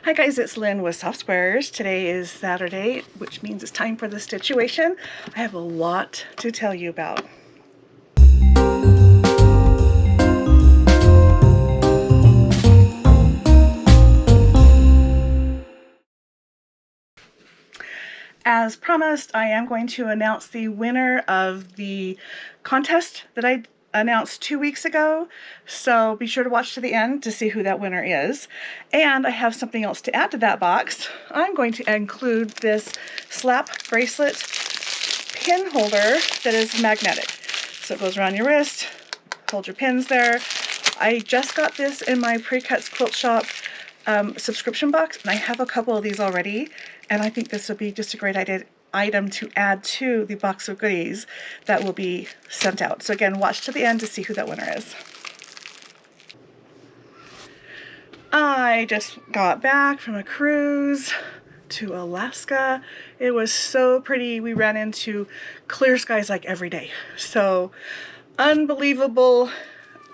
Hi guys, it's Lynn with Soft Squares. Today is Saturday, which means it's time for the stitch-uation. I have a lot to tell you about. As promised, I am going to announce the winner of the contest that I announced 2 weeks ago, so be sure to watch to the end to see who that winner is. And I have something else to add to that box. I'm going to include this slap bracelet pin holder that is magnetic. So it goes around your wrist, hold your pins there. I just got this in my Pre-Cuts Quilt Shop subscription box, and I have a couple of these already, and I think this would be just a great item to add to the box of goodies that will be sent out. So again, watch to the end to see who that winner is. I just got back from a cruise to Alaska. It was so pretty. We ran into clear skies like every day. So unbelievable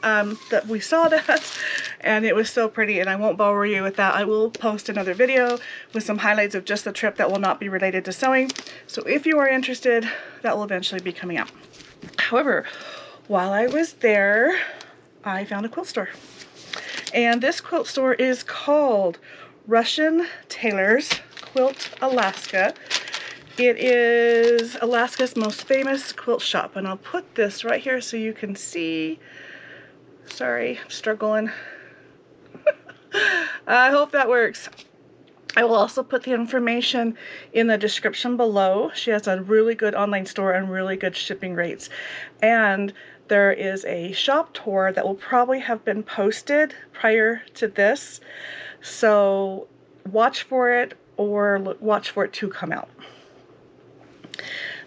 that we saw that, and it was so pretty, and I won't bore you with that. I will post another video with some highlights of just the trip that will not be related to sewing. So if you are interested, that will eventually be coming out. However, while I was there, I found a quilt store. And this quilt store is called Russian Tailors Quilt Alaska. It is Alaska's most famous quilt shop, and I'll put this right here so you can see. Sorry, I'm struggling. I hope that works. I will also put the information in the description below. She has a really good online store and really good shipping rates. And there is a shop tour that will probably have been posted prior to this. So watch for it, or watch for it to come out.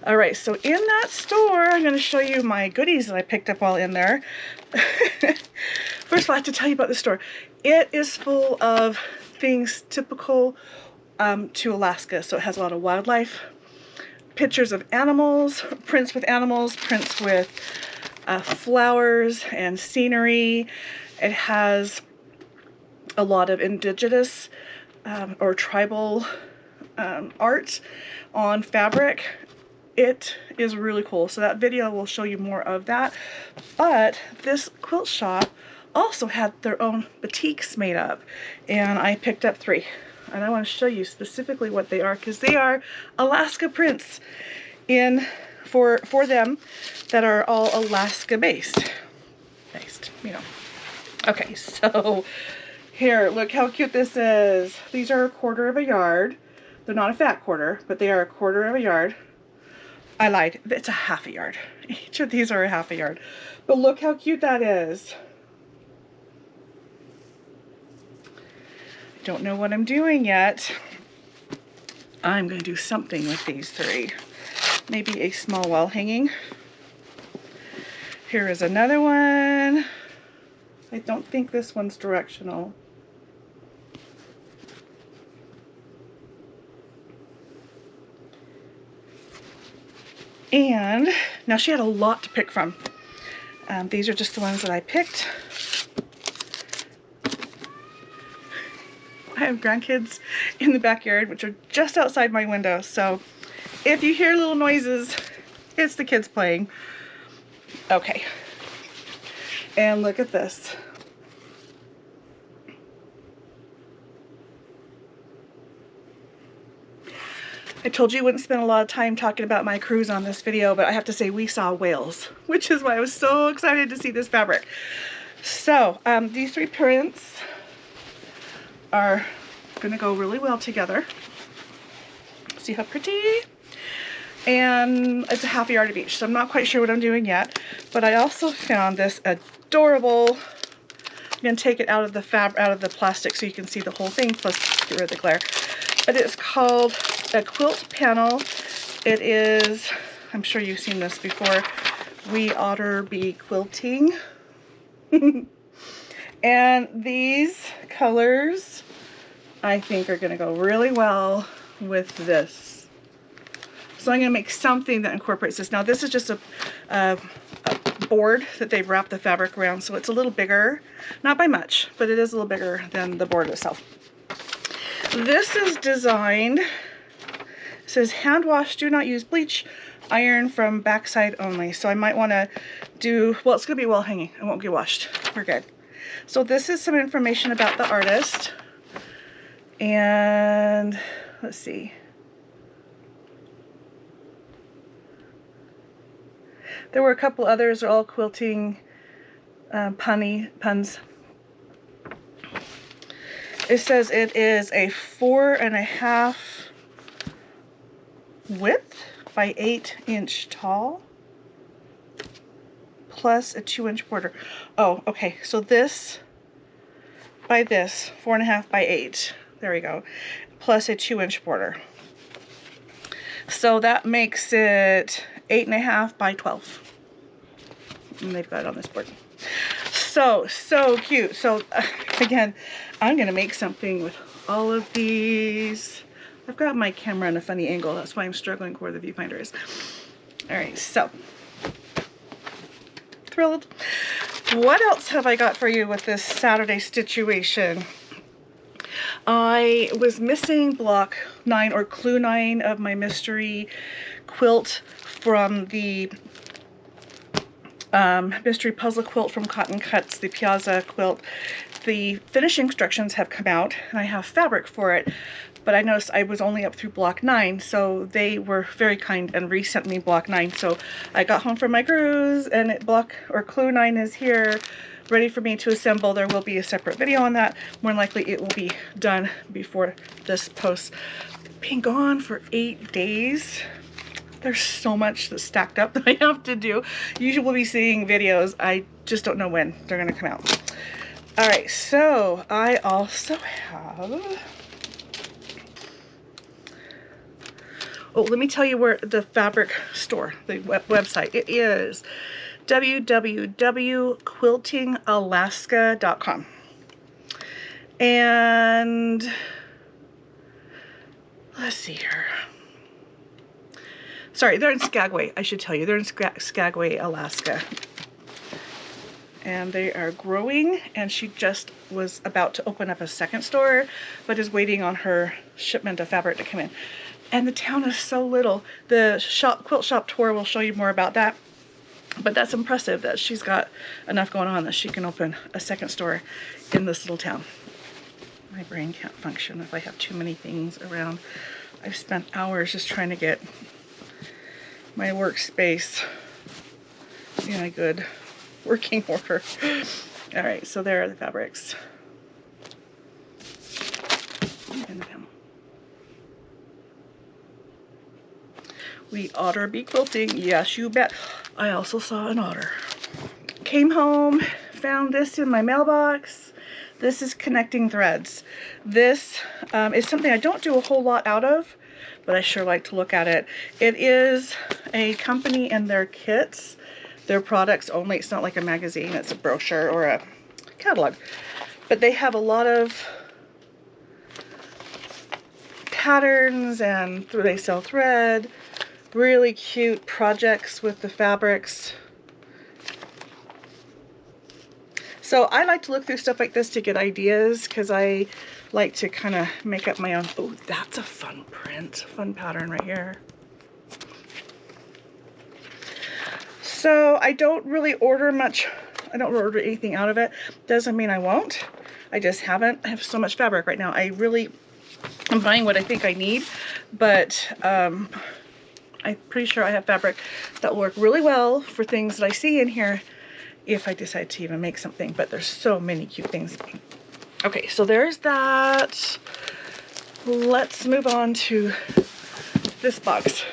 All right, so in that store, I'm going to show you my goodies that I picked up while in there. First of all, I have to tell you about the store. It is full of things typical to Alaska. So it has a lot of wildlife, pictures of animals, prints with flowers and scenery. It has a lot of indigenous or tribal art on fabric. It is really cool. So that video will show you more of that. But this quilt shop also had their own batiks made up, and I picked up 3. And I want to show you specifically what they are, because they are Alaska prints for them that are all Alaska based, you know. Okay, so here, look how cute this is. These are 1/4 of a yard. They're not a fat quarter, but they are 1/4 of a yard. I lied. It's a 1/2 a yard. Each of these are a 1/2 a yard. But look how cute that is. I don't know what I'm doing yet. I'm going to do something with these 3. Maybe a small wall hanging. Here is another one. I don't think this one's directional. And now she had a lot to pick from. These are just the ones that I picked. I have grandkids in the backyard, which are just outside my window. So if you hear little noises, it's the kids playing. Okay. And look at this. I told you I wouldn't spend a lot of time talking about my cruise on this video, but I have to say we saw whales, which is why I was so excited to see this fabric. So these 3 prints are going to go really well together. See how pretty? And it's a 1/2 yard of each, so I'm not quite sure what I'm doing yet. But I also found this adorable. I'm going to take it out of the plastic so you can see the whole thing, plus get rid of the glare. But it's called a quilt panel. It is, I'm sure you've seen this before, We Otter Be Quilting. And these colors I think are going to go really well with this. So I'm going to make something that incorporates this. Now this is just a board that they've wrapped the fabric around, so it's a little bigger, not by much, but it is a little bigger than the board itself. This is designed, it says hand wash, do not use bleach, iron from backside only. So I might want to do, well, it's going to be wall hanging. It won't get washed. We're good. So this is some information about the artist. And let's see. There were a couple others, they're all quilting puns. It says it is a 4.5 width by 8-inch tall, plus a 2-inch border. Oh, okay, so this by this, 4.5 by 8, there we go, plus a 2-inch border. So that makes it 8.5 by 12. And they've got it on this board. So cute. So again, I'm gonna make something with all of these. I've got my camera in a funny angle, that's why I'm struggling where the viewfinder is. All right, so thrilled. What else have I got for you with this Saturday stitch-uation? I was missing block 9 or clue 9 of my mystery quilt from the mystery puzzle quilt from Cotton Cuts, the Piazza quilt. The finish instructions have come out and I have fabric for it, but I noticed I was only up through block 9, so they were very kind and resent me block 9. So I got home from my cruise and block or clue 9 is here, ready for me to assemble. There will be a separate video on that. More than likely it will be done before this post. Being gone for 8 days. There's so much that's stacked up that I have to do. Usually we'll be seeing videos. I just don't know when they're gonna come out. All right, so I also have, oh, let me tell you where the fabric store, the website, it is www.quiltingalaska.com. And let's see here. Sorry, they're in Skagway, I should tell you. They're in Skagway, Alaska. And they are growing, and she just was about to open up a second store, but is waiting on her shipment of fabric to come in. And the town is so little. The quilt shop tour will show you more about that. But that's impressive that she's got enough going on that she can open a second store in this little town. My brain can't function if I have too many things around. I've spent hours just trying to get my workspace in a good working order. All right, so there are the fabrics. We otter be quilting, yes you bet. I also saw an otter. Came home, found this in my mailbox. This is connecting threads. This is something I don't do a whole lot out of, but I sure like to look at it. It is a company and their kits, their products only. It's not like a magazine, it's a brochure or a catalog. But they have a lot of patterns and they sell thread, really cute projects with the fabrics. So I like to look through stuff like this to get ideas because I like to kind of make up my own. Oh, that's a fun print, fun pattern right here. So I don't really order much. I don't order anything out of it. Doesn't mean I won't. I just haven't. I have so much fabric right now. I'm buying what I think I need, but I'm pretty sure I have fabric that will work really well for things that I see in here if I decide to even make something, but there's so many cute things. Okay, so there's that. Let's move on to this box.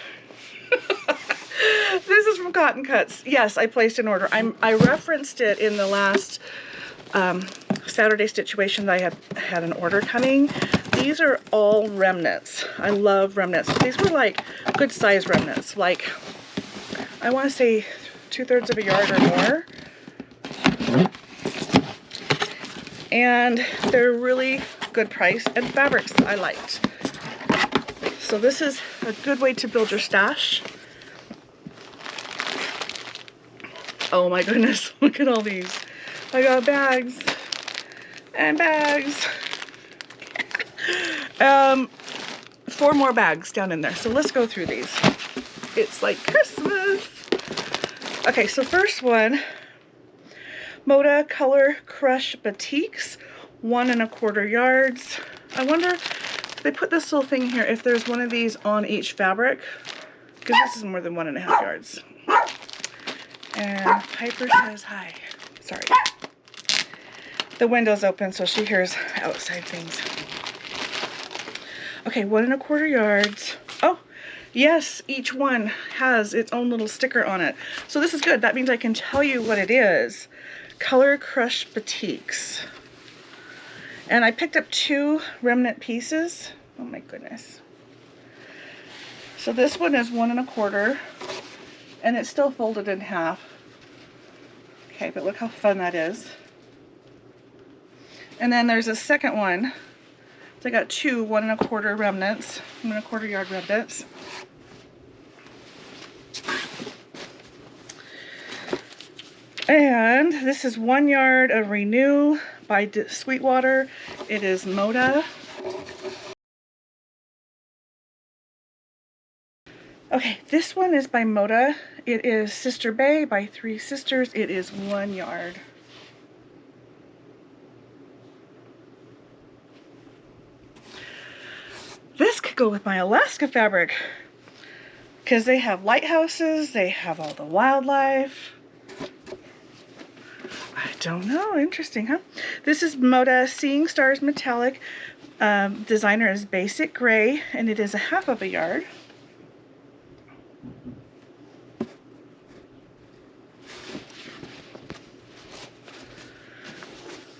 This is from Cotton Cuts. Yes, I placed an order. I referenced it in the last Saturday stitch-uation that I had an order coming. These are all remnants. I love remnants. These were like good size remnants, like I want to say 2/3 of a yard or more. And they're really good price and fabrics I liked. So this is a good way to build your stash. Oh my goodness, look at all these. I got bags and bags. 4 more bags down in there. So let's go through these. It's like Christmas. Okay, so first one, Moda Color Crush Batiks, 1 1/4 yards. I wonder if they put this little thing here, if there's one of these on each fabric, because this is more than 1 1/2 yards. And Piper says hi. Sorry. The window's open, so she hears outside things. Okay, 1 1/4 yards. Oh, yes, each one has its own little sticker on it. So this is good. That means I can tell you what it is. Color Crush Batiks. And I picked up 2 remnant pieces. Oh my goodness. So this one is 1 1/4, and it's still folded in half. Okay, but look how fun that is. And then there's a second one. So I got 2 1 1/4 remnants, 1 1/4 yard remnants. And this is 1 yard of Renew by Sweetwater. It is Moda. Okay, this one is by Moda. It is Sister Bay by 3 Sisters. It is 1 yard. This could go with my Alaska fabric because they have lighthouses, they have all the wildlife. I don't know, interesting, huh? This is Moda Seeing Stars Metallic. Designer is Basic Gray, and it is 1/2 yard.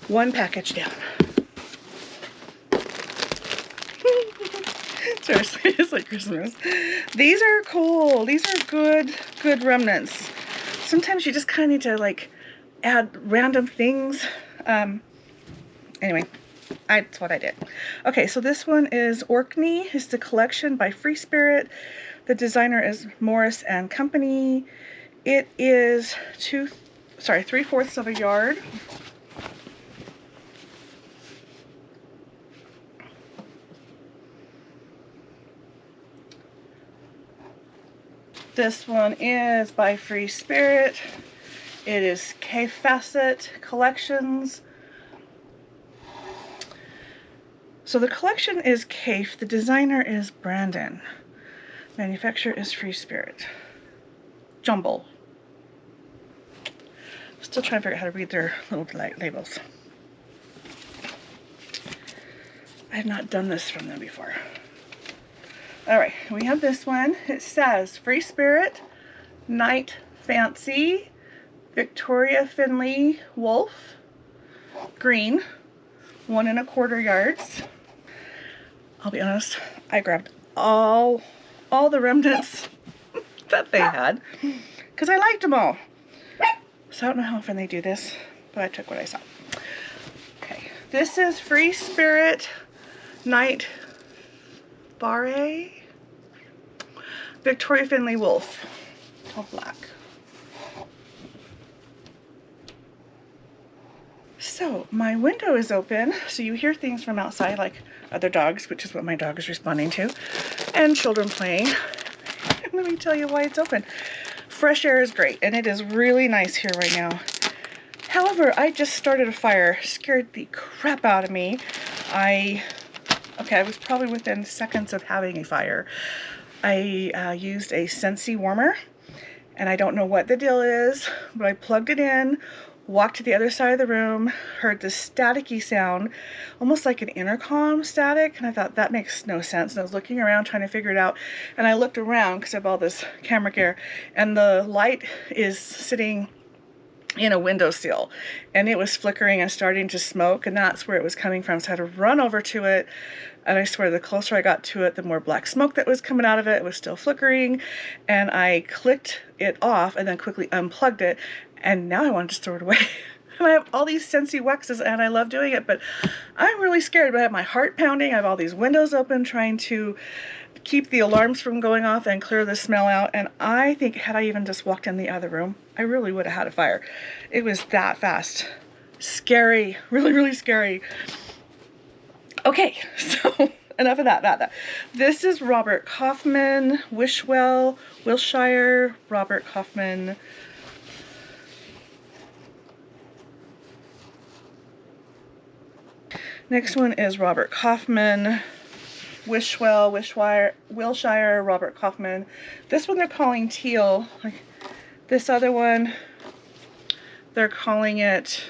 One package down. Seriously, it's like Christmas. These are cool. These are good remnants. Sometimes you just kind of need to like add random things. Anyway, that's what I did. Okay, so this one is Orkney. It's the collection by Free Spirit. The designer is Morris and Company. It is 3/4 yard. This one is by Free Spirit. It is K Facet Collections. So the collection is Cafe. The designer is Brandon. Manufacturer is Free Spirit. Jumble. Still trying to figure out how to read their little labels. I have not done this from them before. Alright, we have this one. It says Free Spirit, Night Fancy, Victoria Finley Wolf, green, 1 1/4 yards. I'll be honest, I grabbed all the remnants that they had because I liked them all. So I don't know how often they do this, but I took what I saw. Okay, this is Free Spirit, Night Barre, Victoria Finley Wolf, all black. So my window is open, so you hear things from outside like other dogs, which is what my dog is responding to, and children playing. Let me tell you why it's open. Fresh air is great, and it is really nice here right now. However, I just started a fire, scared the crap out of me. I was probably within seconds of having a fire. I used a Scentsy warmer, and I don't know what the deal is, but I plugged it in, walked to the other side of the room, heard this staticky sound, almost like an intercom static, and I thought that makes no sense. And I was looking around trying to figure it out, and I looked around because I have all this camera gear, and the light is sitting in a windowsill, and it was flickering and starting to smoke, and that's where it was coming from. So I had to run over to it, and I swear the closer I got to it, the more black smoke that was coming out of it. It was still flickering, and I clicked it off and then quickly unplugged it, and now I want to just throw it away. And I have all these Scentsy waxes, and I love doing it, but I'm really scared. But I have my heart pounding. I have all these windows open, trying to keep the alarms from going off and clear the smell out. And I think had I even just walked in the other room, I really would have had a fire. It was that fast. Scary. Really, really scary. Okay, so enough of that. This is Robert Kaufman, Wilshire, Robert Kaufman. Next one is Robert Kaufman, Wilshire, Robert Kaufman. This one they're calling teal. This other one, they're calling it,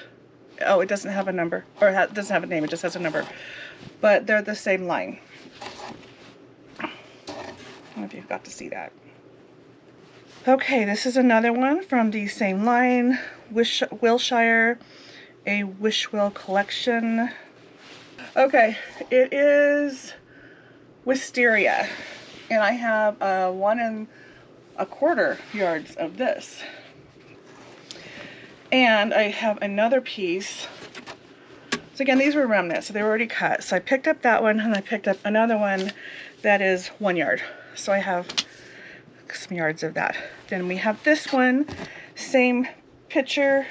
oh, it doesn't have a number, or it doesn't have a name, it just has a number. But they're the same line. I don't know if you've got to see that. Okay, this is another one from the same line, Wilshire, a Wishwell collection. Okay, it is wisteria, and I have 1 1/4 yards of this. And I have another piece. So again, these were remnants, so they were already cut. So I picked up that one, and I picked up another one that is 1 yard. So I have some yards of that. Then we have this one, same print.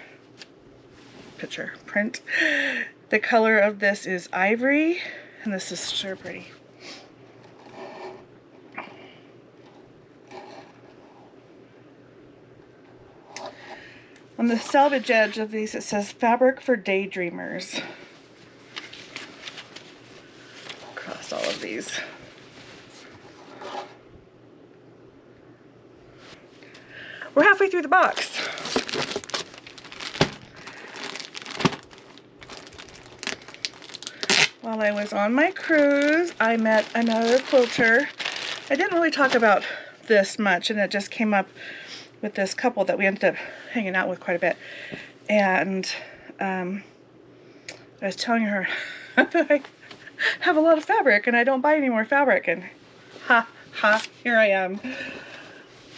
The color of this is ivory, and this is so pretty. On the selvage edge of these, it says fabric for daydreamers. Across all of these. We're halfway through the box. While I was on my cruise, I met another quilter. I didn't really talk about this much, and it just came up with this couple that we ended up hanging out with quite a bit. And I was telling her that I have a lot of fabric and I don't buy any more fabric, and here I am.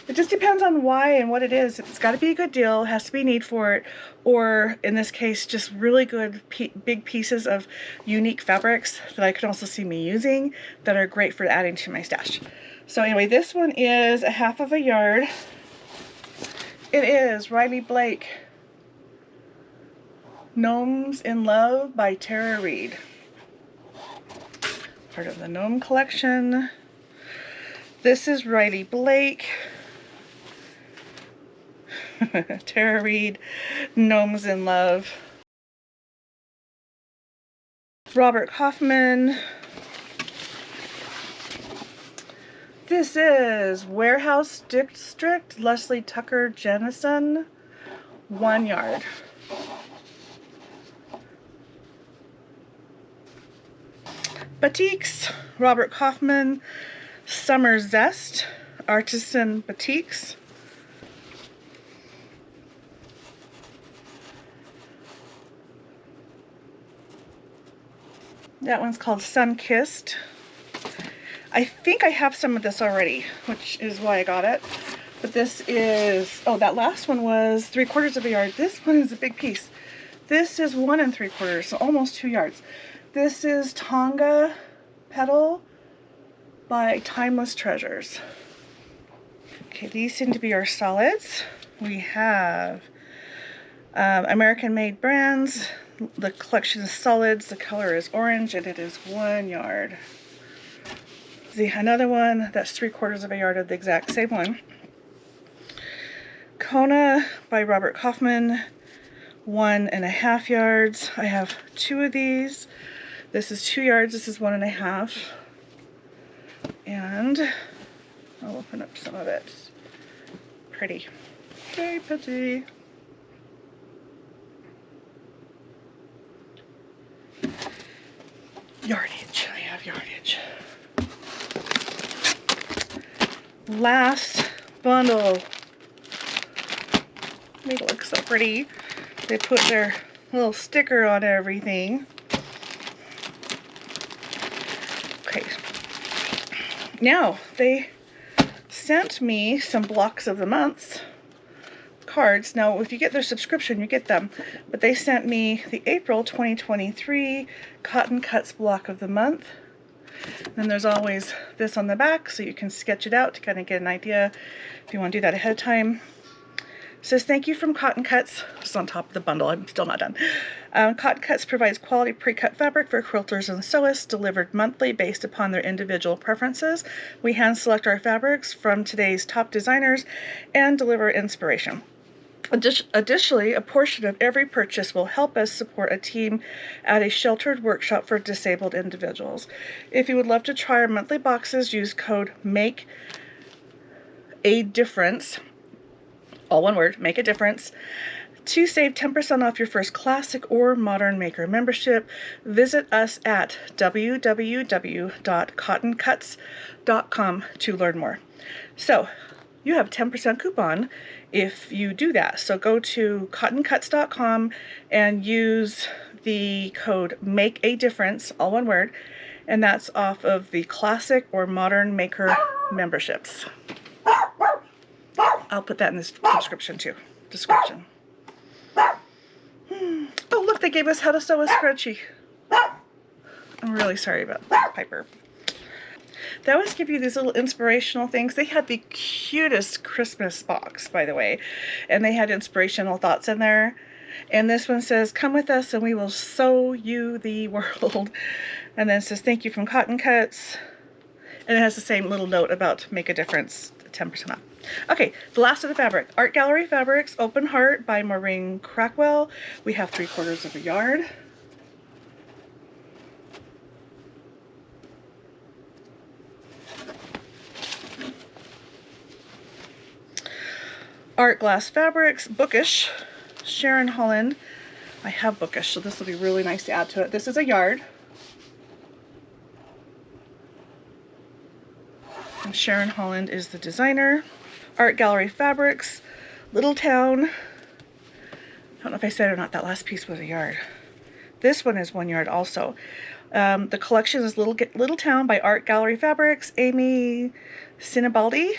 It just depends on why and what it is. It's got to be a good deal, it has to be need for it, or in this case, just really good big pieces of unique fabrics that I could also see me using that are great for adding to my stash. So anyway, this one is 1/2 yard. It is Riley Blake, Gnomes in Love by Tara Reid. Part of the Gnome collection. This is Riley Blake, Tara Reid, Gnomes in Love. Robert Kaufman. This is Warehouse District, Leslie Tucker Jennison, 1 yard. Batiks, Robert Kaufman, Summer Zest, Artisan Batiks. That one's called Sun Kissed. I think I have some of this already, which is why I got it. But this is, oh, that last one was 3/4 yard. This one is a big piece. This is 1 3/4, so almost 2 yards. This is Tonga Petal by Timeless Treasures. Okay, these seem to be our solids. We have American made brands. The collection is solids. The color is orange, and it is 1 yard. Another one that's 3/4 yard of the exact same one. Kona by Robert Kaufman, 1 1/2 yards. I have 2 of these. This is 2 yards, this is 1 1/2. And I'll open up some of it. Pretty. Very pretty. Yardage. I have yardage. Last bundle. They look so pretty. They put their little sticker on everything. Okay. Now, they sent me some blocks of the months cards. Now, if you get their subscription, you get them. But they sent me the April 2023 Cotton Cuts block of the month. And there's always this on the back, so you can sketch it out to kind of get an idea if you want to do that ahead of time. says, thank you from Cotton Cuts. It's on top of the bundle. I'm still not done. Cotton Cuts provides quality pre-cut fabric for quilters and sewists, delivered monthly based upon their individual preferences. We hand select our fabrics from today's top designers and deliver inspiration. Additionally, a portion of every purchase will help us support a team at a sheltered workshop for disabled individuals. If you would love to try our monthly boxes, use code MAKEADIFFERENCE, all one word, make a difference, to save 10% off your first classic or modern maker membership. Visit us at www.cottoncuts.com to learn more. So you have 10% coupon if you do that. So go to cottoncuts.com and use the code MAKEADIFFERENCE, all one word, and that's off of the classic or modern maker memberships. I'll put that in the description too. Oh, look, they gave us how to sew a scrunchie. I'm really sorry about Piper. They always give you these little inspirational things. They had the cutest Christmas box, by the way, and they had inspirational thoughts in there. And this one says, come with us and we will sew you the world. And then it says, thank you from Cotton Cuts. And it has the same little note about make a difference, 10% off. Okay, the last of the fabric. Art Gallery Fabrics, Open Heart by Maureen Crackwell. We have 3/4 of a yard. Art Glass Fabrics, Bookish, Sharon Holland. I have Bookish, so this will be really nice to add to it. This is a yard. And Sharon Holland is the designer. Art Gallery Fabrics, Little Town. I don't know if I said it or not, that last piece was a yard. This one is 1 yard also. The collection is Little Town by Art Gallery Fabrics, Amy Sinibaldi.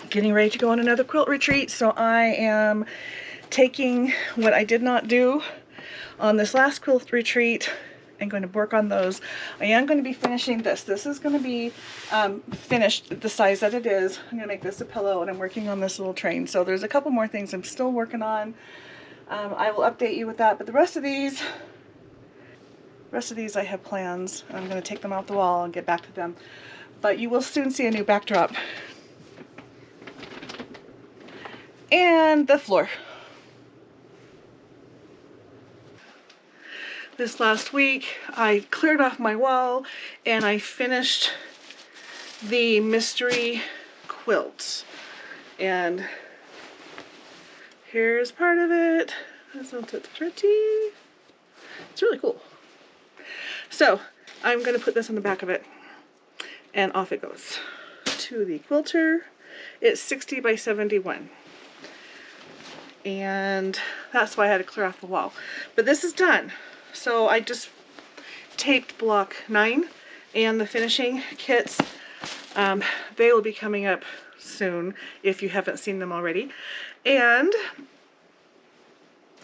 Getting ready to go on another quilt retreat, so I am taking what I did not do on this last quilt retreat and going to work on those. I am going to be finishing this. This is going to be finished the size that it is. I'm going to make this a pillow, and I'm working on this little train. So there's a couple more things I'm still working on. I will update you with that, but the rest of these I have plans. I'm going to take them off the wall and get back to them. But you will soon see a new backdrop. And the floor. This last week I cleared off my wall and I finished the mystery quilts, and here's part of it. It's really cool. So I'm going to put this on the back of it and off it goes to the quilter. It's 60 by 71. And that's why I had to clear off the wall. But this is done. So I just taped block 9 and the finishing kits. They will be coming up soon if you haven't seen them already. And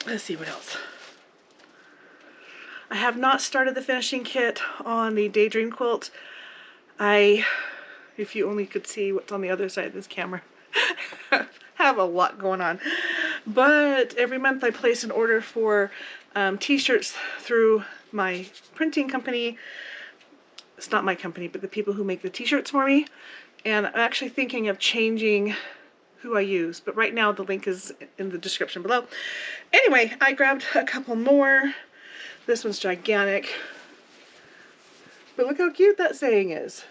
let's see what else. I have not started the finishing kit on the Daydream quilt. If you only could see what's on the other side of this camera, have a lot going on. But every month I place an order for t-shirts through my printing company. It's not my company, but the people who make the t-shirts for me. And I'm actually thinking of changing who I use, but right now the link is in the description below. Anyway, I grabbed a couple more. This one's gigantic, but look how cute that saying is.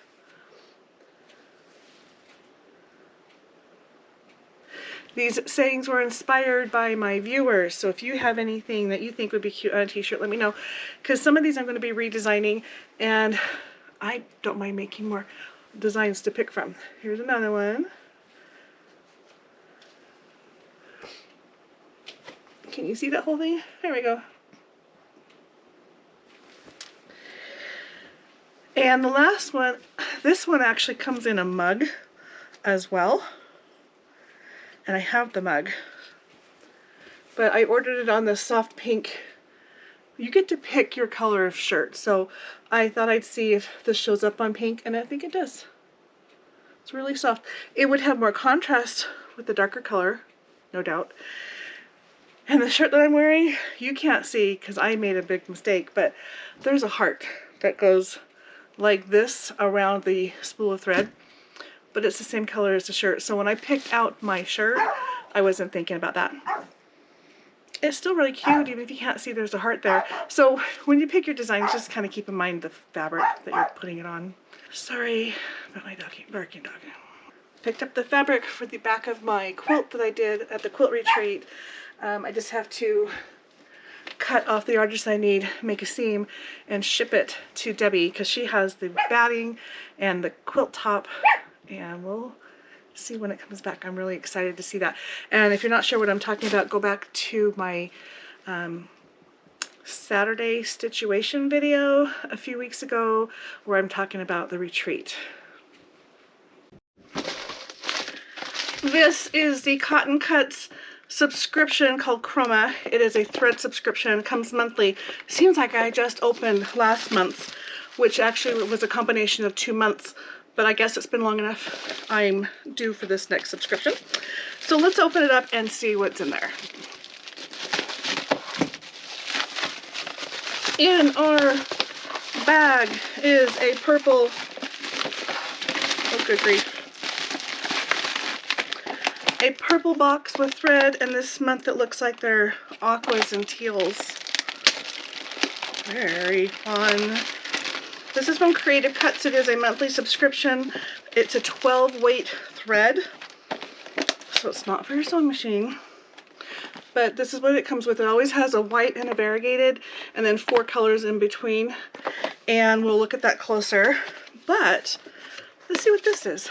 These sayings were inspired by my viewers, so if you have anything that you think would be cute on a t-shirt, let me know, because some of these I'm going to be redesigning, and I don't mind making more designs to pick from. Here's another one. Can you see that whole thing? There we go. And the last one, this one actually comes in a mug as well. And I have the mug, but I ordered it on the soft pink you get to pick your color of shirt. So I thought I'd see if this shows up on pink, and I think it does. It's really soft. It would have more contrast with the darker color, no doubt. And the shirt that I'm wearing, you can't see because I made a big mistake, but there's a heart that goes like this around the spool of thread, but it's the same color as the shirt. So when I picked out my shirt, I wasn't thinking about that. It's still really cute, even if you can't see there's a heart there. So when you pick your designs, just kind of keep in mind the fabric that you're putting it on. Sorry about my doggy, barking dog. Picked up the fabric for the back of my quilt that I did at the quilt retreat. I just have to cut off the yardage I need, make a seam, and ship it to Debbie because she has the batting and the quilt top, and we'll see when it comes back. I'm really excited to see that. And if you're not sure what I'm talking about, go back to my Saturday stitch-uation video a few weeks ago where I'm talking about the retreat. This is the Cotton Cuts subscription called Chroma. It is a thread subscription. It comes monthly. Seems like I just opened last month, which actually was a combination of 2 months, but I guess it's been long enough. I'm due for this next subscription. So let's open it up and see what's in there. In our bag is a purple, oh good grief, a purple box with thread, and this month it looks like they're aquas and teals. Very fun. This is from Creative Cuts. It is a monthly subscription. It's a 12 weight thread, so it's not for your sewing machine. But this is what it comes with. It always has a white and a variegated, and then 4 colors in between. And we'll look at that closer. But let's see what this is.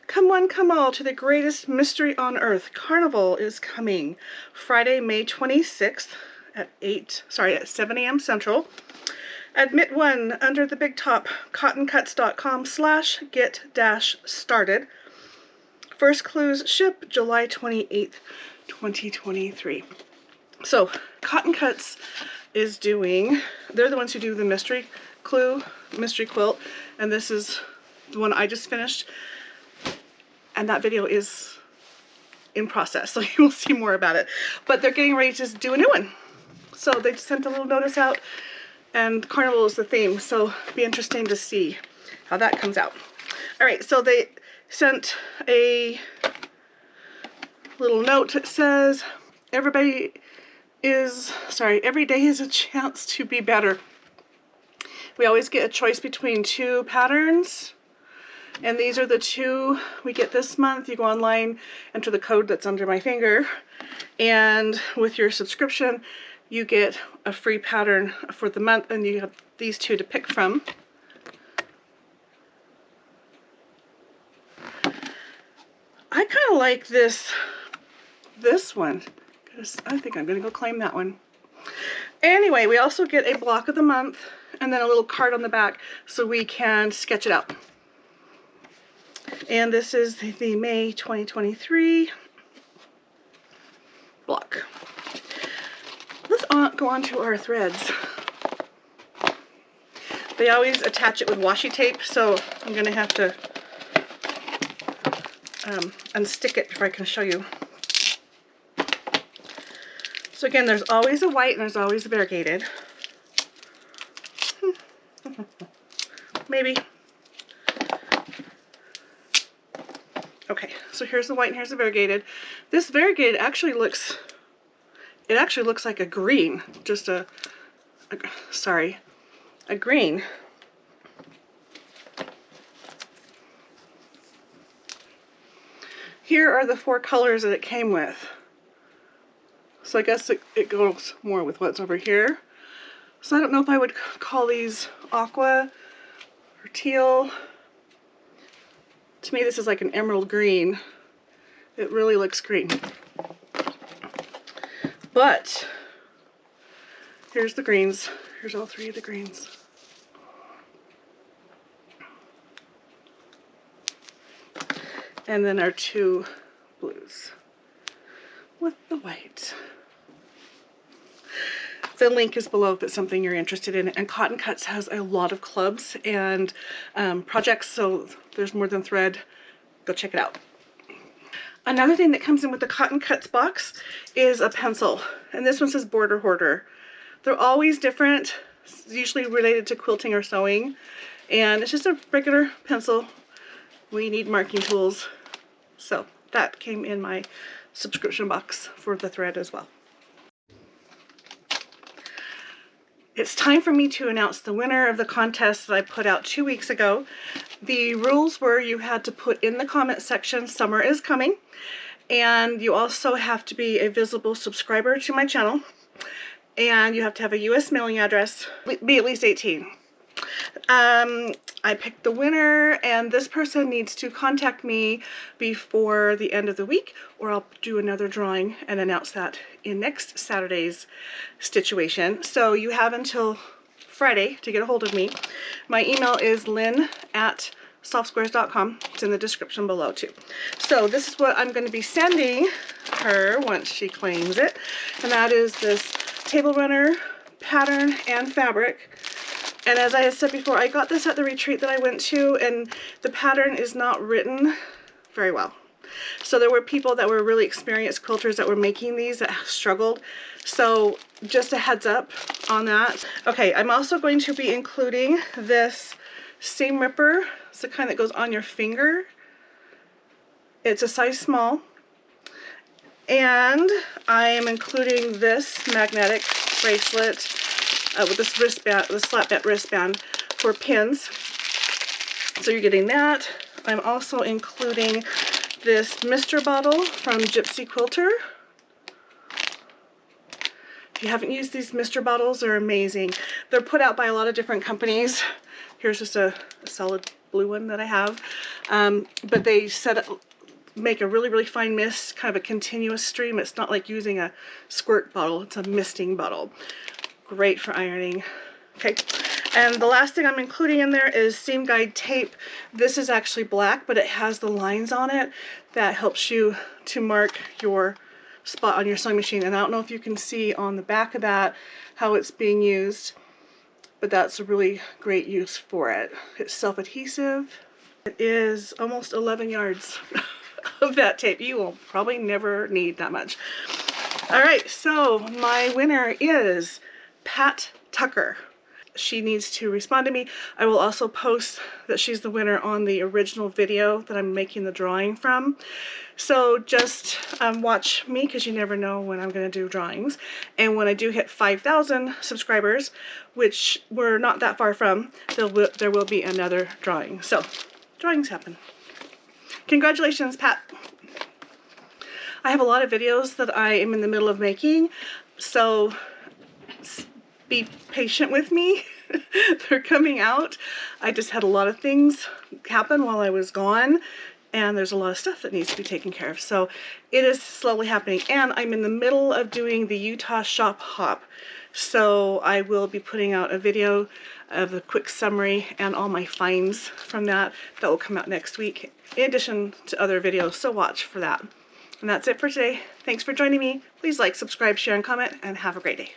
Come one, come all to the greatest mystery on earth. Carnival is coming Friday, May 26th at 7 a.m. Central. Admit 1 under the big top, cottoncuts.com/get-started. First clues ship July 28th, 2023. So Cotton Cuts is doing, they're the ones who do the mystery quilt, and this is the one I just finished. And that video is in process, so you will see more about it. But they're getting ready to do a new one. So they sent a little notice out, and Carnival is the theme, so it'll be interesting to see how that comes out. All right, so they sent a little note that says, every day is a chance to be better. We always get a choice between 2 patterns. And these are the 2 we get this month. You go online, enter the code that's under my finger, and with your subscription, you get a free pattern for the month, and you have these 2 to pick from. I kind of like this one. I think I'm going to go claim that one. Anyway, we also get a block of the month, and then a little card on the back so we can sketch it out. And this is the May 2023 block. Let's go on to our threads. They always attach it with washi tape, so I'm going to have to unstick it before I can show you. So again, there's always a white and there's always a variegated. Maybe. Okay, so here's the white and here's the variegated. This variegated actually looks, it actually looks like a green, just a green. Here are the 4 colors that it came with. So I guess it goes more with what's over here. So I don't know if I would call these aqua or teal. To me, this is like an emerald green. It really looks green. But here's the greens. Here's all 3 of the greens. And then our 2 blues with the white. The link is below if it's something you're interested in. And Cotton Cuts has a lot of clubs and projects, so there's more than thread. Go check it out. Another thing that comes in with the Cotton Cuts box is a pencil, and this one says Border Hoarder. They're always different, usually related to quilting or sewing, and it's just a regular pencil. We need marking tools, so that came in my subscription box for the thread as well. It's time for me to announce the winner of the contest that I put out 2 weeks ago. The rules were you had to put in the comment section, "Summer is coming," and you also have to be a visible subscriber to my channel, and you have to have a US mailing address, be at least 18. I picked the winner, and this person needs to contact me before the end of the week, or I'll do another drawing and announce that in next Saturday's stitch-uation. So you have until Friday to get a hold of me. My email is lynne@softsquares.com. It's in the description below too. So this is what I'm going to be sending her once she claims it, and that is this table runner pattern and fabric. And as I had said before, I got this at the retreat that I went to, and the pattern is not written very well. So there were people that were really experienced quilters that were making these that struggled. So just a heads up on that. Okay, I'm also going to be including this seam ripper. It's the kind that goes on your finger. It's a size small. And I am including this magnetic bracelet with this wristband, the slap wristband for pins. So you're getting that. I'm also including this mister bottle from Gypsy Quilter. If you haven't used these mister bottles, they're amazing. They're put out by a lot of different companies. Here's just a solid blue one that I have. But they make a really, really fine mist, kind of a continuous stream. It's not like using a squirt bottle. It's a misting bottle. Great for ironing. Okay, and the last thing I'm including in there is seam guide tape. This is actually black, but it has the lines on it that helps you to mark your spot on your sewing machine. And I don't know if you can see on the back of that how it's being used, but that's a really great use for it. It's self-adhesive. It is almost 11 yards of that tape. You will probably never need that much. All right, so my winner is Pat Tucker. She needs to respond to me. I will also post that she's the winner on the original video that I'm making the drawing from. So just watch me, because you never know when I'm going to do drawings. And when I do hit 5,000 subscribers, which we're not that far from, there will be another drawing. So drawings happen. Congratulations, Pat. I have a lot of videos that I am in the middle of making, so be patient with me. They're coming out. I just had a lot of things happen while I was gone, and there's a lot of stuff that needs to be taken care of. So it is slowly happening, and I'm in the middle of doing the Utah shop hop. So I will be putting out a video of a quick summary and all my finds from that. That will come out next week, in addition to other videos, so watch for that. And that's it for today. Thanks for joining me. Please like, subscribe, share, and comment, and have a great day.